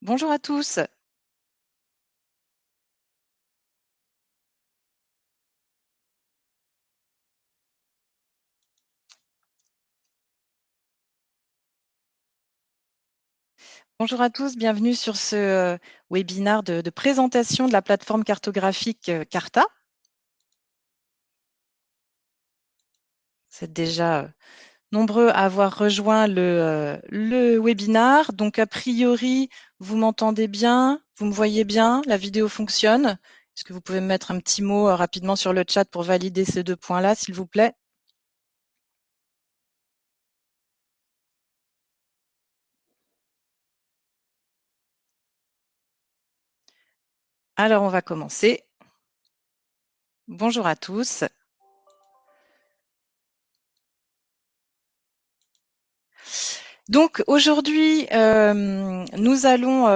Bonjour à tous. Bonjour à tous, bienvenue sur ce webinaire de présentation de la plateforme cartographique Carta. Vous êtes déjà nombreux à avoir rejoint le webinaire. Donc, a priori, vous m'entendez bien, vous me voyez bien, la vidéo fonctionne. Est-ce que vous pouvez me mettre un petit mot rapidement sur le chat pour valider ces deux points-là, s'il vous plaît? Alors, on va commencer. Bonjour à tous. Donc aujourd'hui, nous allons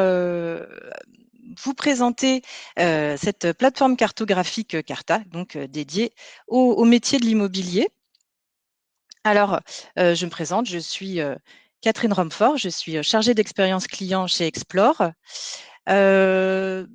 vous présenter cette plateforme cartographique Carta, donc dédiée au métier de l'immobilier. Alors, je me présente, je suis Catherine Romfort, je suis chargée d'expérience client chez Explore. Euh,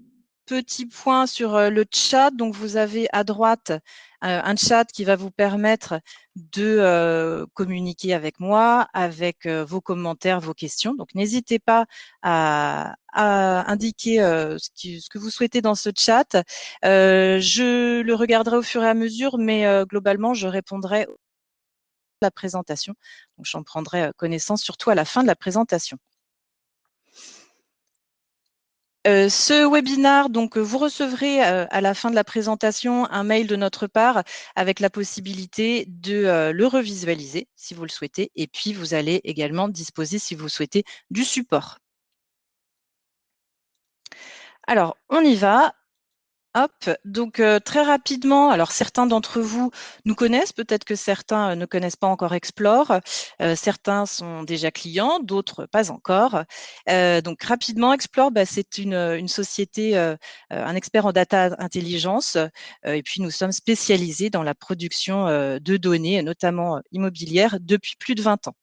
Petit point sur le chat. Donc, vous avez à droite un chat qui va vous permettre de communiquer avec moi, avec vos commentaires, vos questions. Donc, n'hésitez pas à indiquer ce que vous souhaitez dans ce chat. Je le regarderai au fur et à mesure, mais globalement, je répondrai à la présentation. Donc, j'en prendrai connaissance surtout à la fin de la présentation. Ce webinaire, donc, vous recevrez à la fin de la présentation un mail de notre part avec la possibilité de le revisualiser si vous le souhaitez. Et puis, vous allez également disposer, si vous le souhaitez, du support. Alors, on y va. Hop, donc très rapidement, alors certains d'entre vous nous connaissent, peut-être que certains ne connaissent pas encore Explore, certains sont déjà clients, d'autres pas encore. Donc rapidement, Explore, c'est une société, un expert en data intelligence, et puis nous sommes spécialisés dans la production de données, notamment immobilières, depuis plus de 20 ans.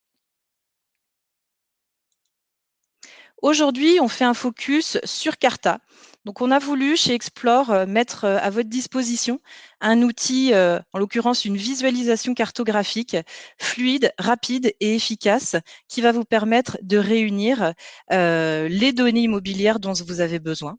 Aujourd'hui, on fait un focus sur Carta. Donc, on a voulu chez Explore mettre à votre disposition un outil, en l'occurrence une visualisation cartographique fluide, rapide et efficace qui va vous permettre de réunir les données immobilières dont vous avez besoin.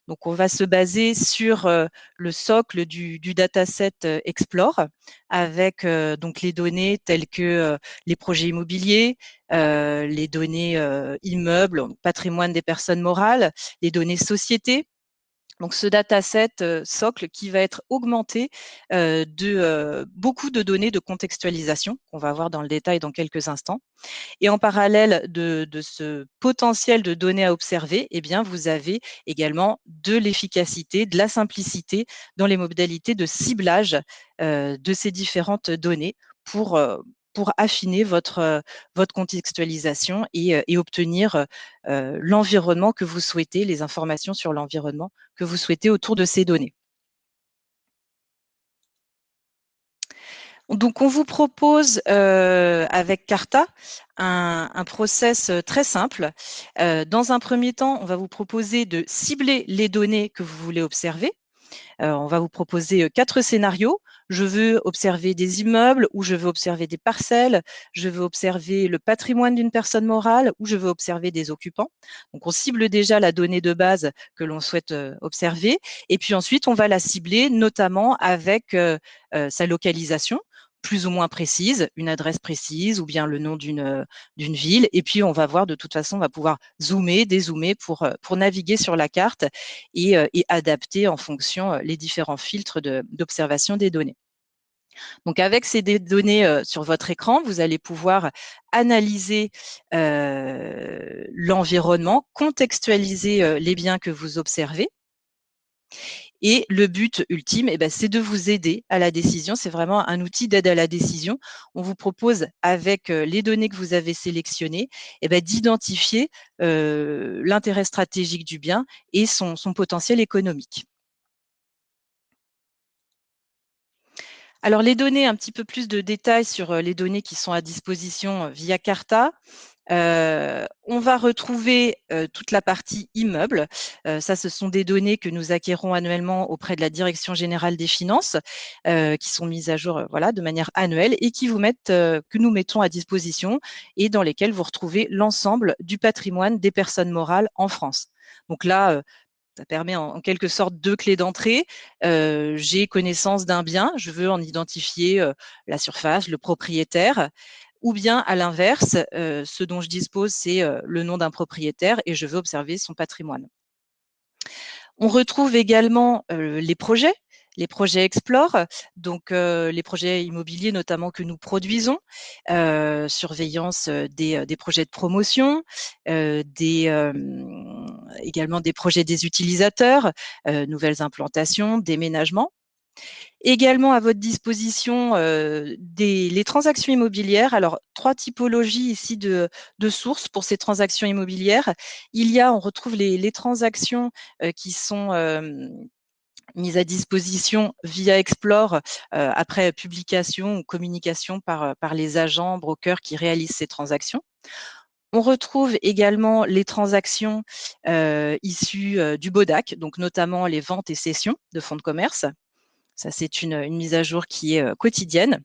Donc, on va se baser sur le socle du dataset Explore avec donc les données telles que les projets immobiliers, les données immeubles, patrimoine des personnes morales, les données sociétés. Donc, ce dataset socle qui va être augmenté de beaucoup de données de contextualisation qu'on va voir dans le détail dans quelques instants. Et en parallèle de ce potentiel de données à observer, eh bien, vous avez également de l'efficacité, de la simplicité dans les modalités de ciblage de ces différentes données pour, pour affiner votre contextualisation et obtenir l'environnement que vous souhaitez, les informations sur l'environnement que vous souhaitez autour de ces données. Donc, on vous propose avec Carta un process très simple. Dans un premier temps, on va vous proposer de cibler les données que vous voulez observer. On va vous proposer 4 scénarios. Je veux observer des immeubles ou je veux observer des parcelles, je veux observer le patrimoine d'une personne morale ou je veux observer des occupants. Donc, on cible déjà la donnée de base que l'on souhaite observer et puis ensuite, on va la cibler notamment avec sa localisation plus ou moins précise, une adresse précise ou bien le nom d'une ville. Et puis, on va voir, de toute façon, on va pouvoir zoomer, dézoomer pour naviguer sur la carte et adapter en fonction les différents filtres d'observation des données. Donc, avec ces données sur votre écran, vous allez pouvoir analyser l'environnement, contextualiser les biens que vous observez. Et le but ultime, c'est de vous aider à la décision. C'est vraiment un outil d'aide à la décision. On vous propose, avec les données que vous avez sélectionnées, d'identifier l'intérêt stratégique du bien et son potentiel économique. Alors, les données, un petit peu plus de détails sur les données qui sont à disposition via Carta. On va retrouver toute la partie immeuble. Ça, ce sont des données que nous acquérons annuellement auprès de la Direction générale des finances, qui sont mises à jour voilà, de manière annuelle et qui que nous mettons à disposition et dans lesquelles vous retrouvez l'ensemble du patrimoine des personnes morales en France. Donc là, ça permet en quelque sorte deux clés d'entrée. J'ai connaissance d'un bien, je veux en identifier la surface, le propriétaire, ou bien à l'inverse, ce dont je dispose, c'est le nom d'un propriétaire et je veux observer son patrimoine. On retrouve également les projets Explore, donc les projets immobiliers notamment que nous produisons, surveillance des projets de promotion, également des projets des utilisateurs, nouvelles implantations, déménagements. Également à votre disposition les transactions immobilières. Alors, trois typologies ici de sources pour ces transactions immobilières. On retrouve les transactions qui sont mises à disposition via Explore après publication ou communication par les agents, brokers qui réalisent ces transactions. On retrouve également les transactions issues du BODAC, donc notamment les ventes et cessions de fonds de commerce. Ça, c'est une mise à jour qui est quotidienne.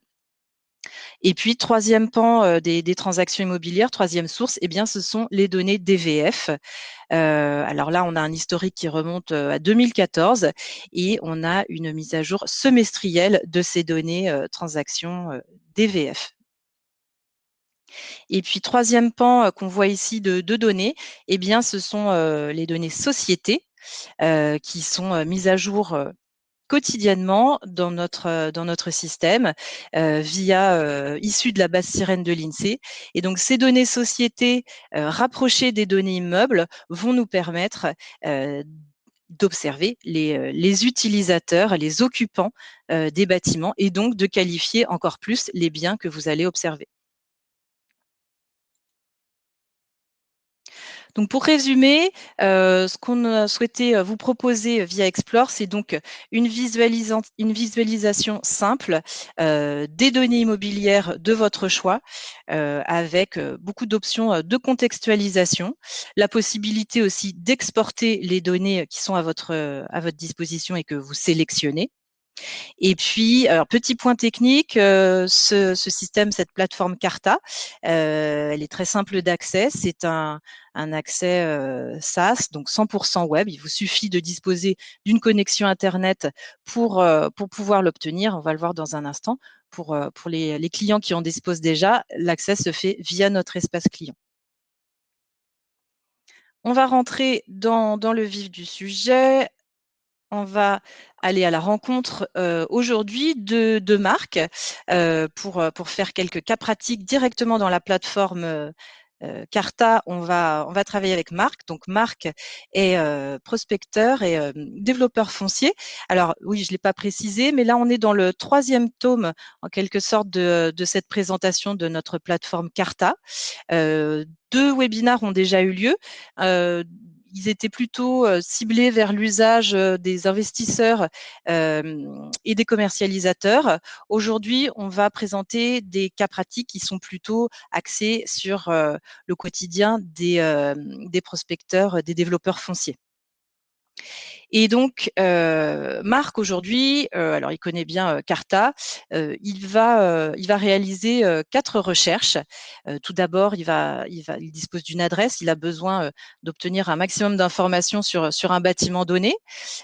Et puis, troisième pan des transactions immobilières, troisième source, eh bien, ce sont les données DVF. Alors là, on a un historique qui remonte à 2014 et on a une mise à jour semestrielle de ces données transactions DVF. Et puis, troisième pan qu'on voit ici de données, eh bien, ce sont les données sociétés qui sont mises à jour quotidiennement dans notre système issues de la base sirène de l'INSEE. Et donc, ces données sociétés rapprochées des données immeubles vont nous permettre d'observer les utilisateurs, les occupants des bâtiments et donc de qualifier encore plus les biens que vous allez observer. Donc pour résumer, ce qu'on a souhaité vous proposer via Explore, c'est donc une visualisation simple des données immobilières de votre choix, avec beaucoup d'options de contextualisation, la possibilité aussi d'exporter les données qui sont à votre disposition et que vous sélectionnez. Et puis, alors, petit point technique, ce système, cette plateforme Carta, elle est très simple d'accès. C'est un accès SaaS, donc 100% web. Il vous suffit de disposer d'une connexion Internet pour pouvoir l'obtenir. On va le voir dans un instant. Pour les clients qui en disposent déjà, l'accès se fait via notre espace client. On va rentrer dans le vif du sujet. On va aller à la rencontre aujourd'hui de Marc pour faire quelques cas pratiques directement dans la plateforme Carta. On va travailler avec Marc. Donc Marc est prospecteur et développeur foncier. Alors oui, je ne l'ai pas précisé, mais là on est dans le troisième tome en quelque sorte de cette présentation de notre plateforme Carta. 2 webinaires ont déjà eu lieu. Ils étaient plutôt ciblés vers l'usage des investisseurs et des commercialisateurs. Aujourd'hui, on va présenter des cas pratiques qui sont plutôt axés sur le quotidien des prospecteurs, des développeurs fonciers. Et donc, Marc, aujourd'hui, alors il connaît bien Carta, il va réaliser 4 recherches. Tout d'abord, il dispose d'une adresse, il a besoin d'obtenir un maximum d'informations sur un bâtiment donné.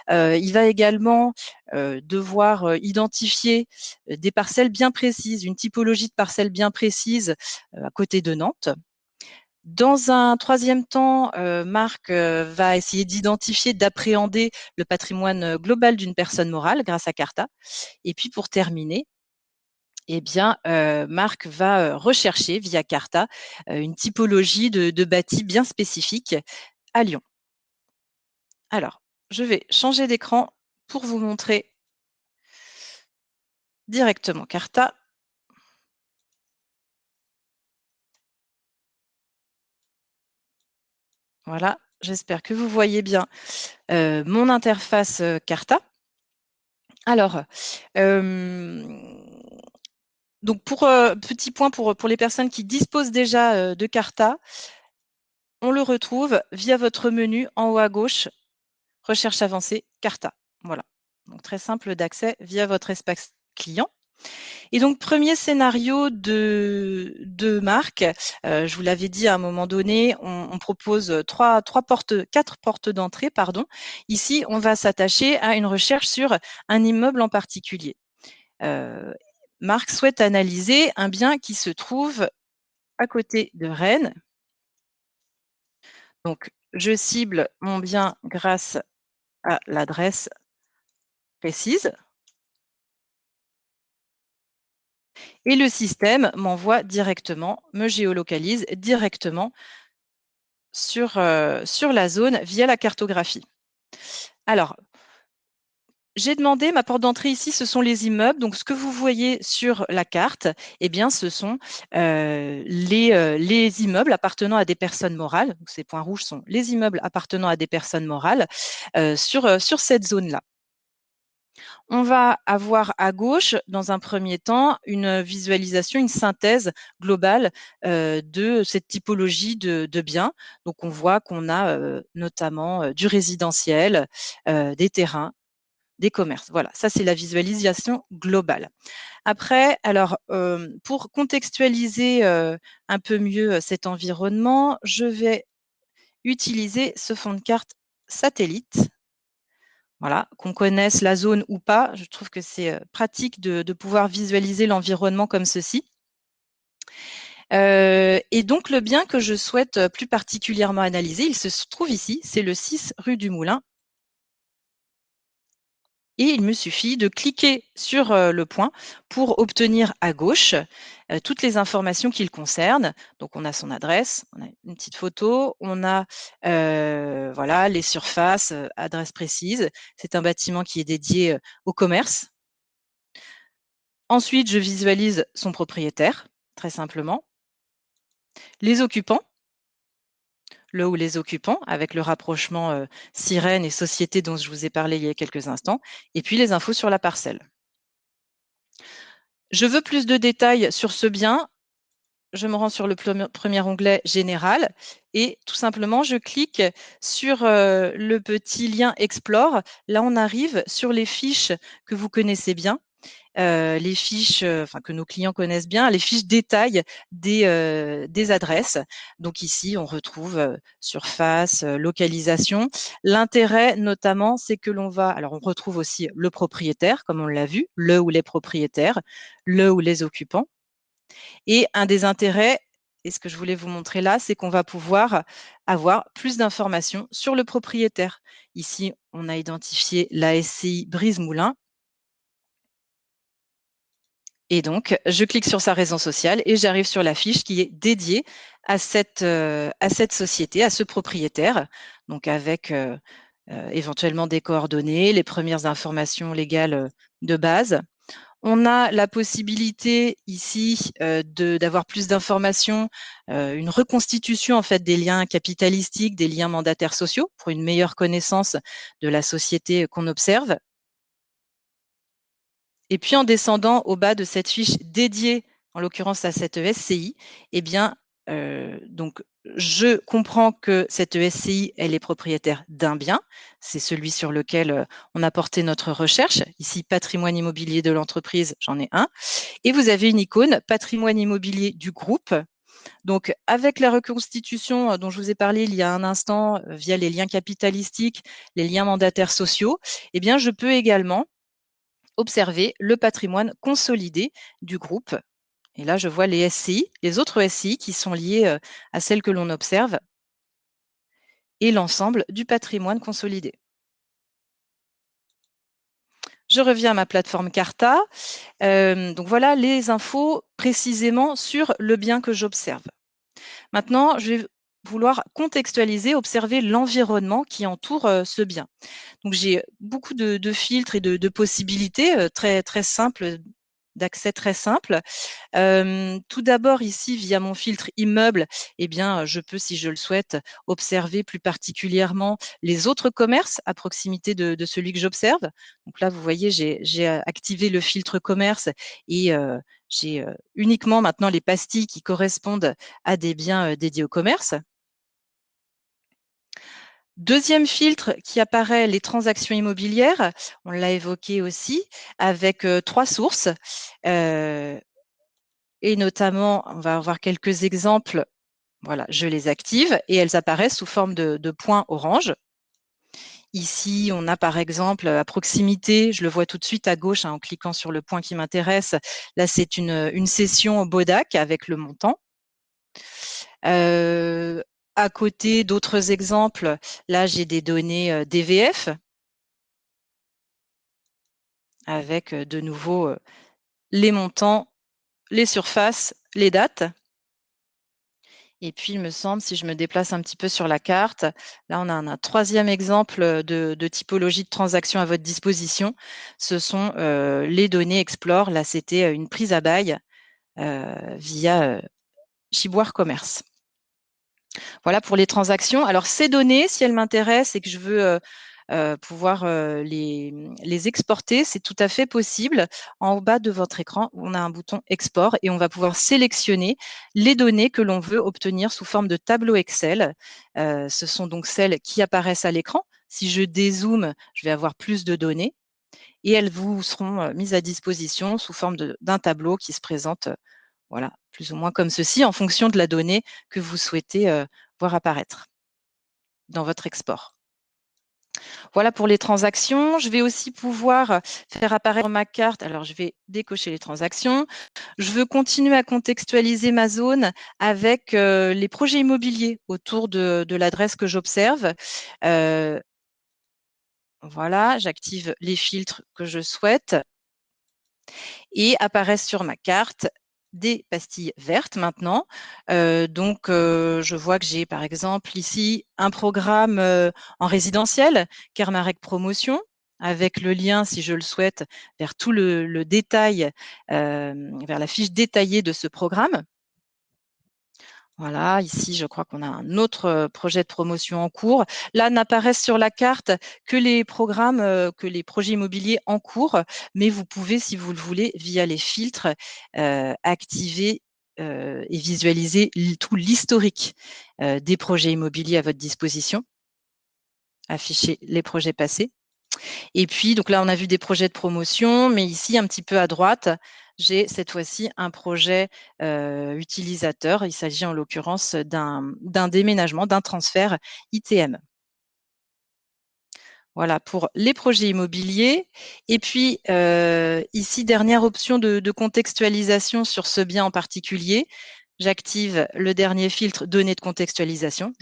Il va également devoir identifier des parcelles bien précises, une typologie de parcelles bien précise à côté de Nantes. Dans un troisième temps, Marc va essayer d'identifier, d'appréhender le patrimoine global d'une personne morale grâce à Carta. Et puis pour terminer, eh bien, Marc va rechercher via Carta une typologie de bâti bien spécifique à Lyon. Alors, je vais changer d'écran pour vous montrer directement Carta. Voilà, j'espère que vous voyez bien mon interface Carta. Alors, Donc, petit point pour les personnes qui disposent déjà de Carta, on le retrouve via votre menu en haut à gauche, recherche avancée, Carta. Voilà. Donc, très simple d'accès via votre espace client. Et donc, premier scénario de marque, je vous l'avais dit à un moment donné, on propose quatre portes d'entrée, pardon. Ici, on va s'attacher à une recherche sur un immeuble en particulier. Marc souhaite analyser un bien qui se trouve à côté de Rennes. Donc, je cible mon bien grâce à l'adresse précise et le système m'envoie directement, me géolocalise directement sur la zone via la cartographie. Alors, j'ai demandé, ma porte d'entrée ici, ce sont les immeubles. Donc, ce que vous voyez sur la carte, eh bien, ce sont les immeubles appartenant à des personnes morales. Donc, ces points rouges sont les immeubles appartenant à des personnes morales sur cette zone-là. On va avoir à gauche, dans un premier temps, une visualisation, une synthèse globale de cette typologie de biens. Donc, on voit qu'on a notamment du résidentiel, des terrains, des commerces. Voilà, ça c'est la visualisation globale. Après, alors pour contextualiser un peu mieux cet environnement, je vais utiliser ce fond de carte satellite. Voilà, qu'on connaisse la zone ou pas, je trouve que c'est pratique de pouvoir visualiser l'environnement comme ceci. Et donc le bien que je souhaite plus particulièrement analyser, il se trouve ici, c'est le 6 rue du Moulin. Et il me suffit de cliquer sur le point pour obtenir à gauche toutes les informations qui le concernent. Donc, on a son adresse, on a une petite photo, on a voilà, les surfaces, adresse précise. C'est un bâtiment qui est dédié au commerce. Ensuite, je visualise son propriétaire, très simplement. Les occupants, le ou les occupants, avec le rapprochement sirène et société dont je vous ai parlé il y a quelques instants. Et puis, les infos sur la parcelle. Je veux plus de détails sur ce bien. Je me rends sur le premier onglet général et tout simplement, je clique sur le petit lien Explore. Là, on arrive sur les fiches que vous connaissez bien, les fiches que nos clients connaissent bien, les fiches détails des adresses. Donc ici, on retrouve surface, localisation. L'intérêt notamment, c'est que alors on retrouve aussi le propriétaire, comme on l'a vu, le ou les propriétaires, le ou les occupants. Et un des intérêts, et ce que je voulais vous montrer là, c'est qu'on va pouvoir avoir plus d'informations sur le propriétaire. Ici, on a identifié la SCI Brise-Moulin. Et donc, je clique sur sa raison sociale et j'arrive sur la fiche qui est dédiée à cette société, à ce propriétaire, donc avec éventuellement des coordonnées, les premières informations légales de base. On a la possibilité ici d'avoir plus d'informations, une reconstitution en fait des liens capitalistiques, des liens mandataires sociaux pour une meilleure connaissance de la société qu'on observe. Et puis en descendant au bas de cette fiche dédiée, en l'occurrence à cette SCI, eh bien, donc je comprends que cette SCI, elle est propriétaire d'un bien, c'est celui sur lequel on a porté notre recherche. Ici, patrimoine immobilier de l'entreprise, j'en ai un. Et vous avez une icône patrimoine immobilier du groupe. Donc, avec la reconstitution dont je vous ai parlé il y a un instant, via les liens capitalistiques, les liens mandataires sociaux, eh bien, je peux également observer le patrimoine consolidé du groupe. Et là, je vois les SCI, les autres SCI qui sont liés à celles que l'on observe et l'ensemble du patrimoine consolidé. Je reviens à ma plateforme Carta. Donc voilà les infos précisément sur le bien que j'observe. Maintenant, je vais vouloir contextualiser, observer l'environnement qui entoure ce bien. Donc j'ai beaucoup de filtres et de possibilités très, très simples d'accès très simple. Tout d'abord, ici, via mon filtre immeuble, eh bien, je peux, si je le souhaite, observer plus particulièrement les autres commerces à proximité de celui que j'observe. Donc là, vous voyez, j'ai activé le filtre commerce et j'ai uniquement maintenant les pastilles qui correspondent à des biens dédiés au commerce. Deuxième filtre qui apparaît, les transactions immobilières. On l'a évoqué aussi, avec 3 sources. Et notamment, on va avoir quelques exemples. Voilà, je les active et elles apparaissent sous forme de points orange. Ici, on a par exemple à proximité, je le vois tout de suite à gauche en cliquant sur le point qui m'intéresse. Là, c'est une session au Bodac avec le montant. À côté, d'autres exemples, là, j'ai des données DVF avec de nouveau les montants, les surfaces, les dates. Et puis, il me semble, si je me déplace un petit peu sur la carte, là, on a un troisième exemple de typologie de transaction à votre disposition. Ce sont les données Explore. Là, c'était une prise à bail via Chiboire Commerce. Voilà pour les transactions. Alors, ces données, si elles m'intéressent et que je veux pouvoir les exporter, c'est tout à fait possible. En bas de votre écran, on a un bouton Export et on va pouvoir sélectionner les données que l'on veut obtenir sous forme de tableau Excel. Ce sont donc celles qui apparaissent à l'écran. Si je dézoome, je vais avoir plus de données et elles vous seront mises à disposition sous forme d'un tableau qui se présente voilà, plus ou moins comme ceci en fonction de la donnée que vous souhaitez voir apparaître dans votre export. Voilà pour les transactions. Je vais aussi pouvoir faire apparaître ma carte. Alors, je vais décocher les transactions. Je veux continuer à contextualiser ma zone avec les projets immobiliers autour de l'adresse que j'observe. Voilà, j'active les filtres que je souhaite et apparaissent sur ma carte des pastilles vertes maintenant. Je vois que j'ai par exemple ici un programme en résidentiel, Kermarek Promotion, avec le lien, si je le souhaite, vers tout le détail, vers la fiche détaillée de ce programme. Voilà, ici, je crois qu'on a un autre projet de promotion en cours. Là, n'apparaissent sur la carte que les programmes, que les projets immobiliers en cours, mais vous pouvez, si vous le voulez, via les filtres, activer et visualiser tout l'historique des projets immobiliers à votre disposition, afficher les projets passés. Et puis, donc là, on a vu des projets de promotion, mais ici, un petit peu à droite, j'ai cette fois-ci un projet utilisateur. Il s'agit en l'occurrence d'un déménagement, d'un transfert ITM. Voilà pour les projets immobiliers. Et puis, ici, dernière option de contextualisation sur ce bien en particulier. J'active le dernier filtre données de contextualisation.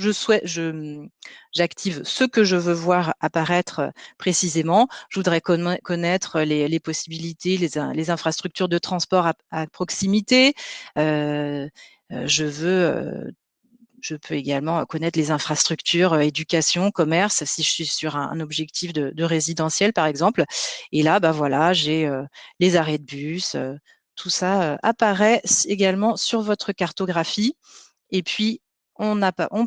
J'active ce que je veux voir apparaître précisément. Je voudrais connaître les possibilités, les infrastructures de transport à proximité. Je veux je peux également connaître les infrastructures, éducation, commerce, si je suis sur un objectif de résidentiel, par exemple. Et là, bah voilà, j'ai les arrêts de bus, tout ça apparaît également sur votre cartographie. Et puis, on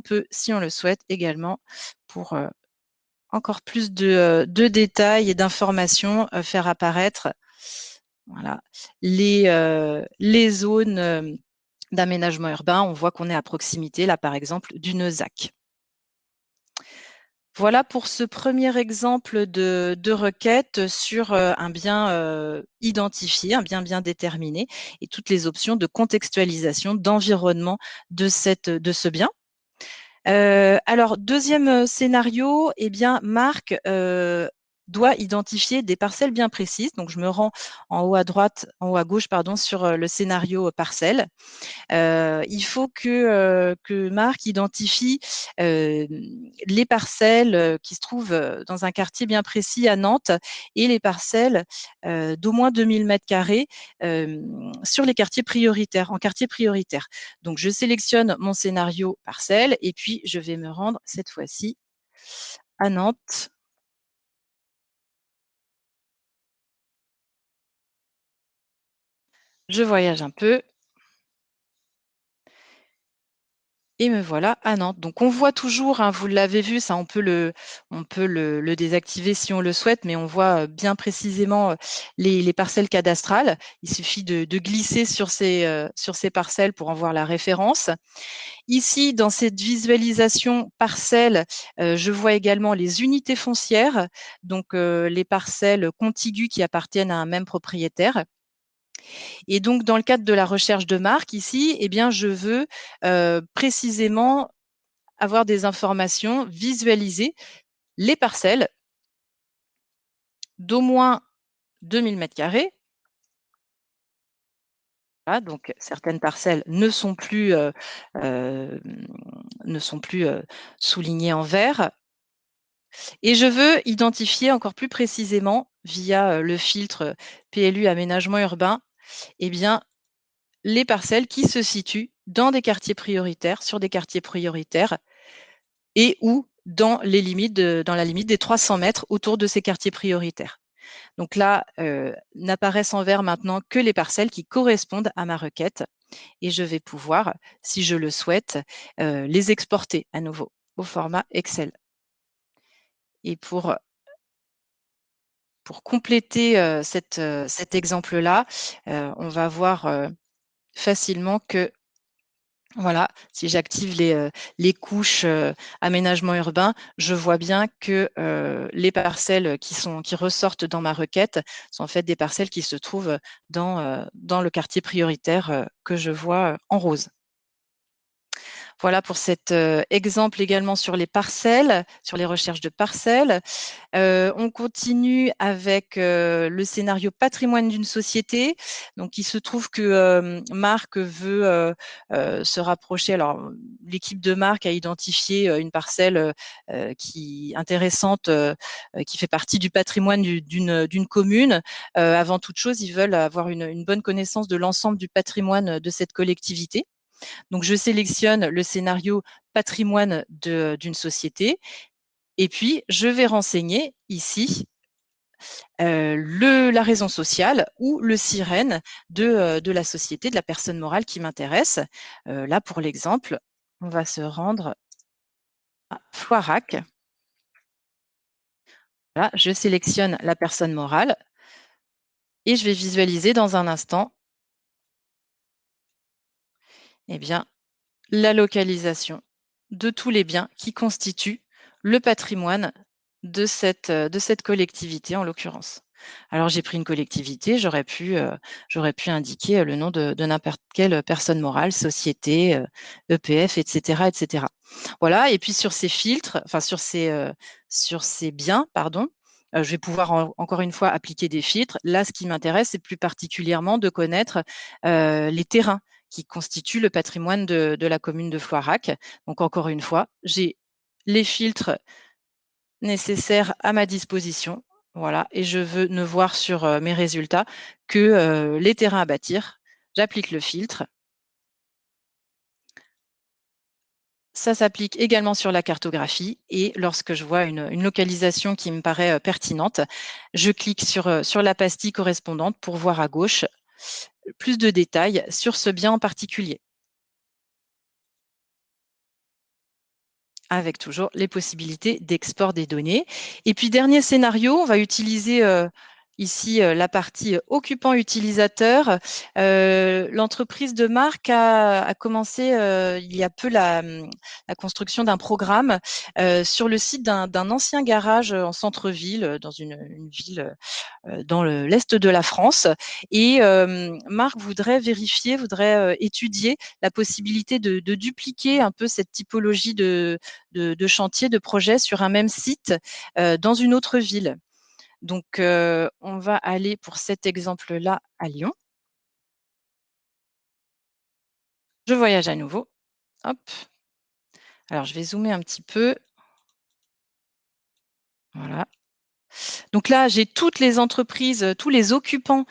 peut, si on le souhaite, également, pour encore plus de détails et d'informations, faire apparaître voilà, les zones d'aménagement urbain. On voit qu'on est à proximité, là, par exemple, d'une ZAC. Voilà pour ce premier exemple de requête sur un bien identifié, un bien bien déterminé et toutes les options de contextualisation, d'environnement de ce bien. Alors, deuxième scénario, eh bien, Marc doit identifier des parcelles bien précises. Donc, je me rends en haut à droite, en haut à gauche, pardon, sur le scénario parcelle. Il faut que Marc identifie les parcelles qui se trouvent dans un quartier bien précis à Nantes et les parcelles d'au moins 2000 mètres carrés sur les quartiers prioritaires, en quartier prioritaire. Donc, je sélectionne mon scénario parcelle et puis je vais me rendre cette fois-ci à Nantes. Je voyage un peu. Et me voilà à Nantes. Donc on voit toujours, hein, vous l'avez vu, ça on peut le désactiver si on le souhaite, mais on voit bien précisément les parcelles cadastrales. Il suffit de glisser sur ces parcelles pour en voir la référence. Ici, dans cette visualisation parcelle, je vois également les unités foncières, donc les parcelles contiguës qui appartiennent à un même propriétaire. Et donc, dans le cadre de la recherche de marque, ici, eh bien, je veux précisément avoir des informations, visualiser les parcelles d'au moins 2000 mètres carrés. Voilà, donc certaines parcelles euh, ne sont plus soulignées en vert. Et je veux identifier encore plus précisément, via le filtre PLU aménagement urbain, eh bien, les parcelles qui se situent dans des quartiers prioritaires, sur des quartiers prioritaires, et ou dans la limite des 300 mètres autour de ces quartiers prioritaires. Donc là, n'apparaissent en vert maintenant que les parcelles qui correspondent à ma requête et je vais pouvoir, si je le souhaite, les exporter à nouveau au format Excel. Et pour compléter cet exemple-là, on va voir facilement que voilà, si j'active les couches aménagement urbain, je vois bien que les parcelles qui ressortent dans ma requête sont en fait des parcelles qui se trouvent dans le quartier prioritaire que je vois en rose. Voilà pour cet exemple également sur les parcelles, sur les recherches de parcelles. On continue avec le scénario patrimoine d'une société. Donc, il se trouve que Marc veut se rapprocher. Alors, l'équipe de Marc a identifié une parcelle qui intéressante, qui fait partie du patrimoine d'une commune. Avant toute chose, ils veulent avoir une bonne connaissance de l'ensemble du patrimoine de cette collectivité. Donc, je sélectionne le scénario patrimoine d'une société et puis je vais renseigner ici la raison sociale ou le sirène de la société, de la personne morale qui m'intéresse. Là, pour l'exemple, on va se rendre à Floirac. Là, je sélectionne la personne morale et je vais visualiser dans un instant eh bien, la localisation de tous les biens qui constituent le patrimoine de cette collectivité en l'occurrence. Alors j'ai pris une collectivité, j'aurais pu indiquer le nom de n'importe quelle personne morale, société, EPF, etc., etc. Voilà, et puis sur ces filtres, enfin sur ces biens, pardon, je vais pouvoir encore une fois appliquer des filtres. Là, ce qui m'intéresse, c'est plus particulièrement de connaître les terrains qui constituent le patrimoine de la commune de Floirac. Donc encore une fois, j'ai les filtres nécessaires à ma disposition. Voilà, et je veux ne voir sur mes résultats que les terrains à bâtir. J'applique le filtre. Ça s'applique également sur la cartographie et lorsque je vois une localisation qui me paraît pertinente, je clique sur la pastille correspondante pour voir à gauche plus de détails sur ce bien en particulier, avec toujours les possibilités d'export des données. Et puis, dernier scénario, on va utiliser ici la partie occupant utilisateur. L'entreprise de Marc a commencé il y a peu la construction d'un programme sur le site d'un ancien garage en centre-ville, dans une ville dans l'est de la France. Et Marc voudrait étudier la possibilité de dupliquer un peu cette typologie de chantier, de projet sur un même site dans une autre ville. Donc, on va aller pour cet exemple-là à Lyon. Je voyage à nouveau. Hop. Alors, je vais zoomer un petit peu. Voilà. Donc là, j'ai toutes les entreprises, tous les occupants,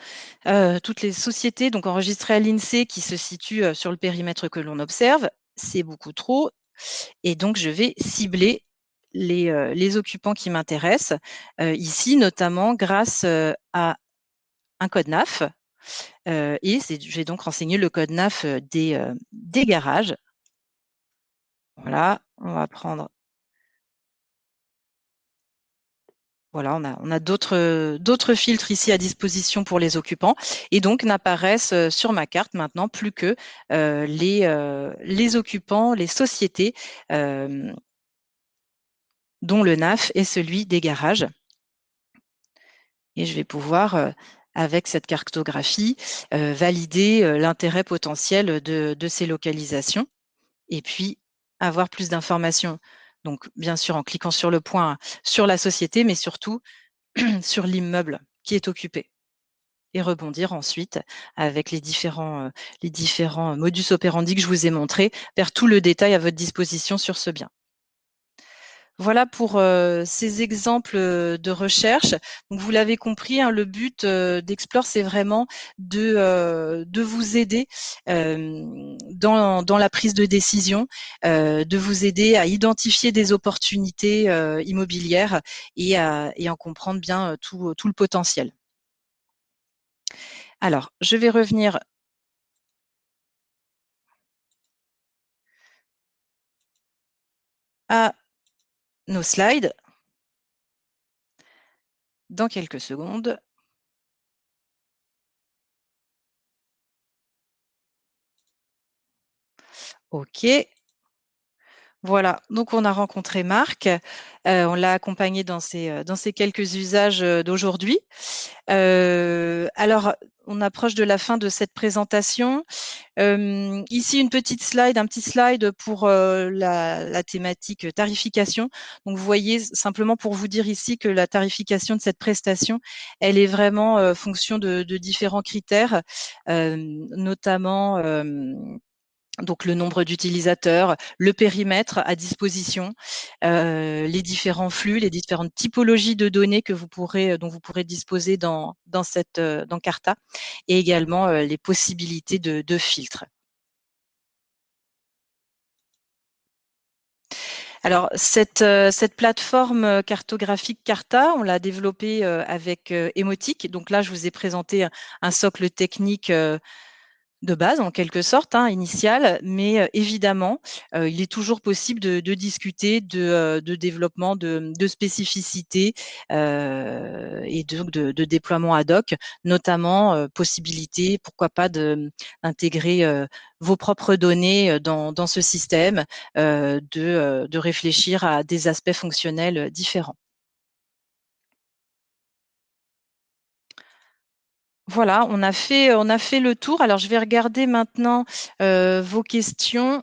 toutes les sociétés donc enregistrées à l'INSEE qui se situent sur le périmètre que l'on observe. C'est beaucoup trop. Et donc, je vais cibler les occupants qui m'intéressent, ici, notamment grâce à un code NAF. Et je vais donc renseigner le code NAF des garages. Voilà, on va prendre. Voilà, on a d'autres filtres ici à disposition pour les occupants. Et donc, n'apparaissent sur ma carte maintenant plus que les occupants, les sociétés euh, dont le NAF est celui des garages. Et je vais pouvoir, avec cette cartographie, valider l'intérêt potentiel de ces localisations et puis avoir plus d'informations. Donc, bien sûr, en cliquant sur le point sur la société, mais surtout sur l'immeuble qui est occupé. Et rebondir ensuite avec les différents modus operandi que je vous ai montrés vers tout le détail à votre disposition sur ce bien. Voilà pour ces exemples de recherche. Donc, vous l'avez compris, hein, le but d'Explore, c'est vraiment de vous aider dans la prise de décision, de vous aider à identifier des opportunités immobilières et en comprendre bien tout le potentiel. Alors, je vais revenir à nos slides dans quelques secondes. OK. Voilà, donc on a rencontré Marc, on l'a accompagné dans ces quelques usages d'aujourd'hui. Alors, on approche de la fin de cette présentation. Ici, un petit slide pour la thématique tarification. Donc, vous voyez, simplement pour vous dire ici que la tarification de cette prestation, elle est vraiment fonction de différents critères, notamment donc le nombre d'utilisateurs, le périmètre à disposition, les différents flux, les différentes typologies de données dont vous pourrez disposer dans Carta, et également les possibilités de filtres. Alors, cette plateforme cartographique Carta, on l'a développée avec Emotic. Donc là, je vous ai présenté un socle technique de base, en quelque sorte, hein, initial, mais évidemment, il est toujours possible de discuter de développement de spécificités et donc de déploiement ad hoc, notamment possibilité, pourquoi pas, d'intégrer vos propres données dans ce système, de réfléchir à des aspects fonctionnels différents. Voilà, on a fait le tour. Alors, je vais regarder maintenant vos questions.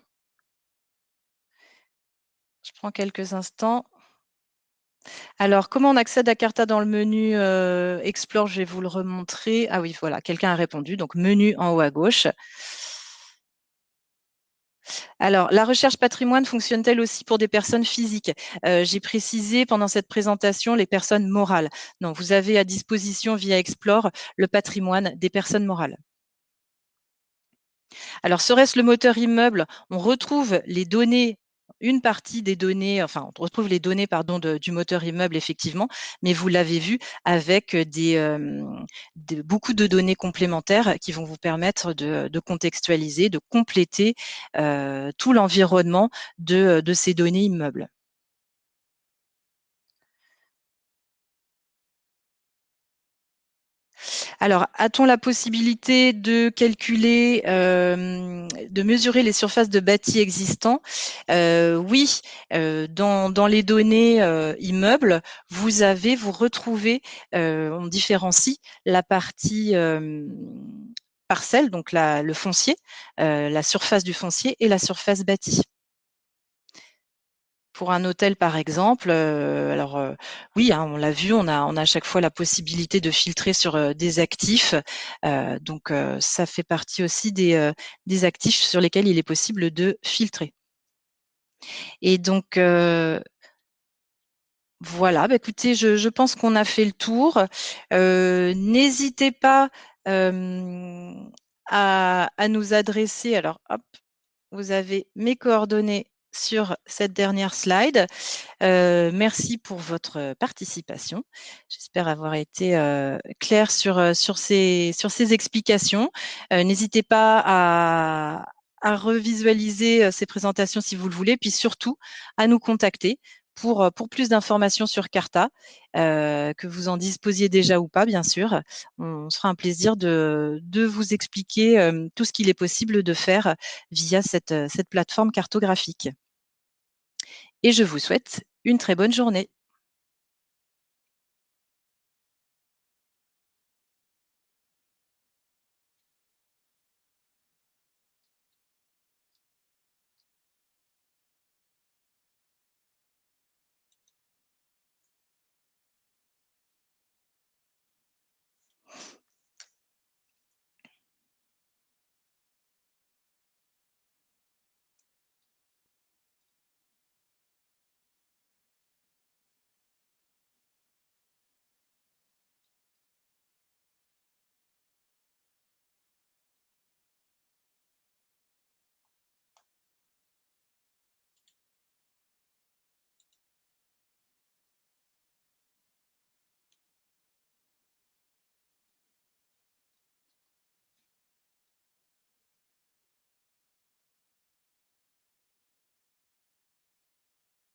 Je prends quelques instants. Alors, comment on accède à Carta dans le menu Explore? Je vais vous le remontrer. Ah oui, voilà, quelqu'un a répondu. Donc, menu en haut à gauche. Alors, la recherche patrimoine fonctionne-t-elle aussi pour des personnes physiques? J'ai précisé pendant cette présentation les personnes morales. Non, vous avez à disposition via Explore le patrimoine des personnes morales. Alors, serait-ce le moteur immeuble? On retrouve les données, une partie des données, enfin, on retrouve les données, pardon, du moteur immeuble, effectivement, mais vous l'avez vu avec beaucoup de données complémentaires qui vont vous permettre de contextualiser, de compléter tout l'environnement de ces données immeubles. Alors, a-t-on la possibilité de calculer, de mesurer les surfaces de bâti existants? Oui, dans les données immeubles, vous retrouvez, on différencie la partie parcelle, donc le foncier, la surface du foncier et la surface bâtie. Pour un hôtel, par exemple, alors oui, hein, on l'a vu, on a à chaque fois la possibilité de filtrer sur des actifs. Donc, ça fait partie aussi des actifs sur lesquels il est possible de filtrer. Et donc, voilà, bah, écoutez, je pense qu'on a fait le tour. N'hésitez pas à nous adresser. Alors, hop, vous avez mes coordonnées sur cette dernière slide. Merci pour votre participation. J'espère avoir été claire sur ces explications. N'hésitez pas à revisualiser ces présentations si vous le voulez, puis surtout à nous contacter pour plus d'informations sur Carta, que vous en disposiez déjà ou pas, bien sûr. On sera un plaisir de vous expliquer tout ce qu'il est possible de faire via cette plateforme cartographique. Et je vous souhaite une très bonne journée.